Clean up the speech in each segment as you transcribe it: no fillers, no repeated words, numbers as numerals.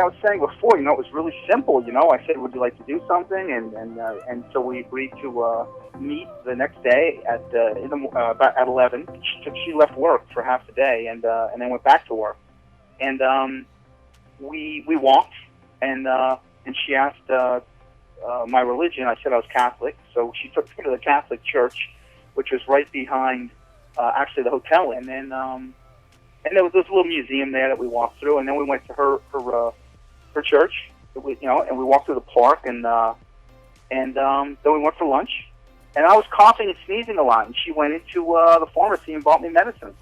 I was saying before, it was really simple. I said, would you like to do something? And so we agreed to meet the next day at about at 11. She left work for half the day and then went back to work. And we walked, and she asked my religion. I said I was Catholic, so she took me to the Catholic church, which was right behind actually the hotel. And then and there was this little museum there that we walked through, and then we went to her church. And we walked through the park, and then we went for lunch. And I was coughing and sneezing a lot, and she went into the pharmacy and bought me medicine.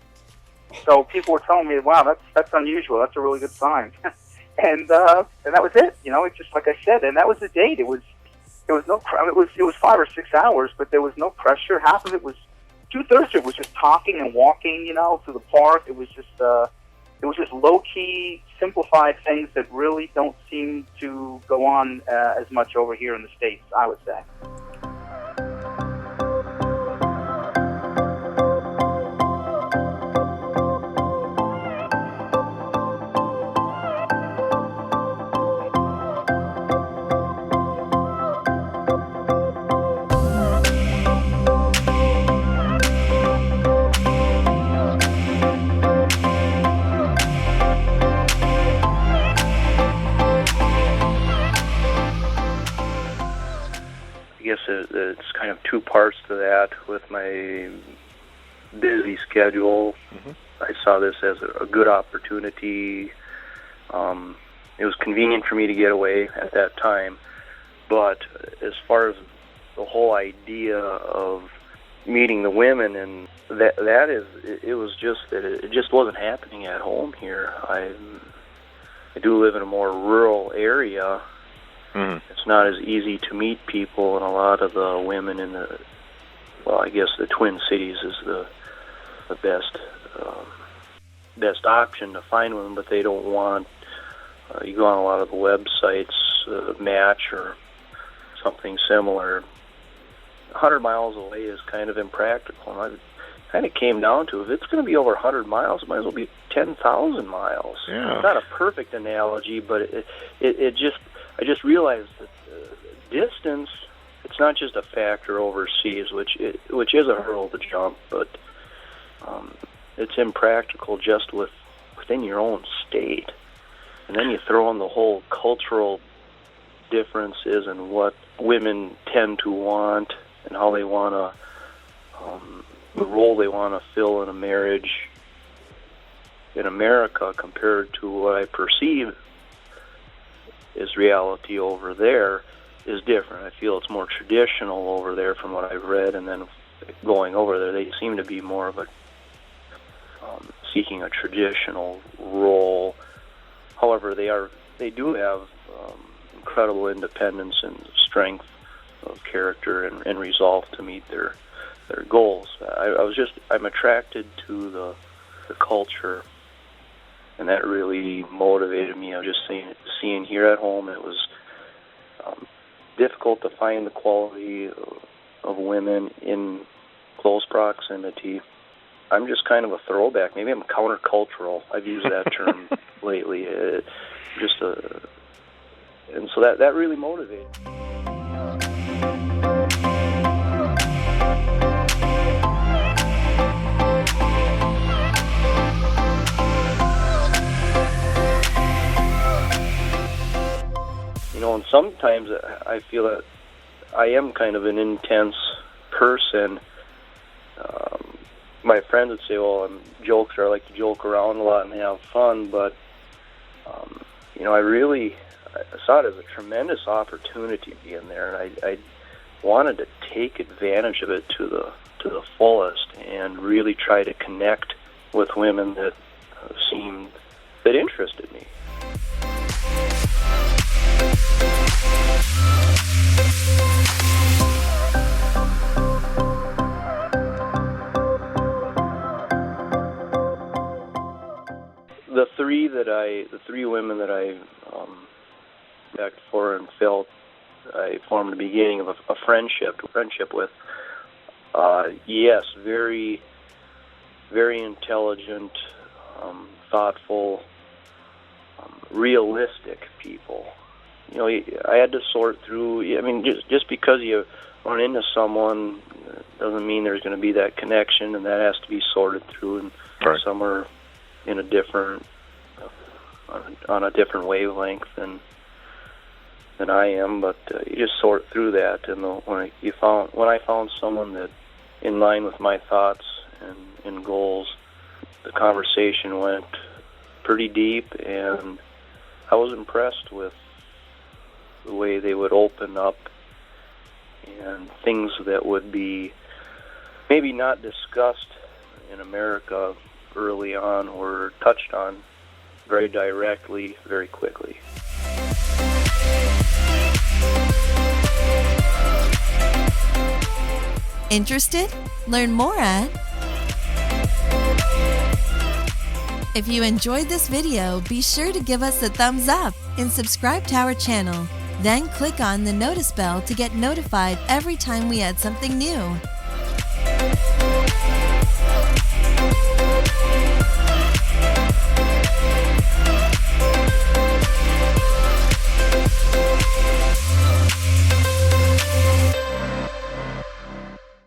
So people were telling me, "Wow, that's unusual. That's a really good sign." and that was it. It's just like I said, and that was the date. It was no. It was 5 or 6 hours, but there was no pressure. Half of it was 2/3 of it was just talking and walking, through the park. It was just low key, simplified things that really don't seem to go on as much over here in the States, I would say. I guess it's kind of two parts to that. With my busy schedule, I saw this as a good opportunity. It was convenient for me to get away at that time. But as far as the whole idea of meeting the women, and it was just that it just wasn't happening at home here. I do live in a more rural area. It's not as easy to meet people, and a lot of the women in I guess the Twin Cities is the best option to find women, but they don't want, you go on a lot of the websites, Match or something similar. 100 miles away is kind of impractical, and I kind of came down to, if it's going to be over 100 miles, it might as well be 10,000 miles. Yeah. It's not a perfect analogy, but I just realized that distance, it's not just a factor overseas, which is a hurdle to jump, but it's impractical just within your own state. And then you throw in the whole cultural differences and what women tend to want and how they want to, the role they want to fill in a marriage in America compared to what I perceive is reality over there is different. I feel it's more traditional over there from what I've read, and then going over there, they seem to be more of a seeking a traditional role. However, they do have incredible independence and strength of character and resolve to meet their goals. I'm attracted to the culture, and that really motivated me. I was just seeing here at home, it was difficult to find the quality of women in close proximity. I'm just kind of a throwback. Maybe I'm countercultural. I've used that term lately. And so that really motivated me. And sometimes I feel that I am kind of an intense person. My friends would say, well, I'm a joker. I like to joke around a lot and have fun, but, I saw it as a tremendous opportunity being there, and I wanted to take advantage of it to the fullest and really try to connect with women that interested me. The three women that I begged for and felt I formed the beginning of a friendship with. Yes, very, very intelligent, thoughtful, realistic people. You know, I had to sort through. I mean, just because you run into someone doesn't mean there's going to be that connection, and that has to be sorted through. And Right. some are in a different, on a different wavelength than I am. But you just sort through that, and when I found someone that in line with my thoughts and goals, the conversation went pretty deep, and I was impressed with the way they would open up, and things that would be maybe not discussed in America early on were touched on very directly, very quickly. Interested? Learn more at... If you enjoyed this video, be sure to give us a thumbs up and subscribe to our channel. Then click on the notice bell to get notified every time we add something new.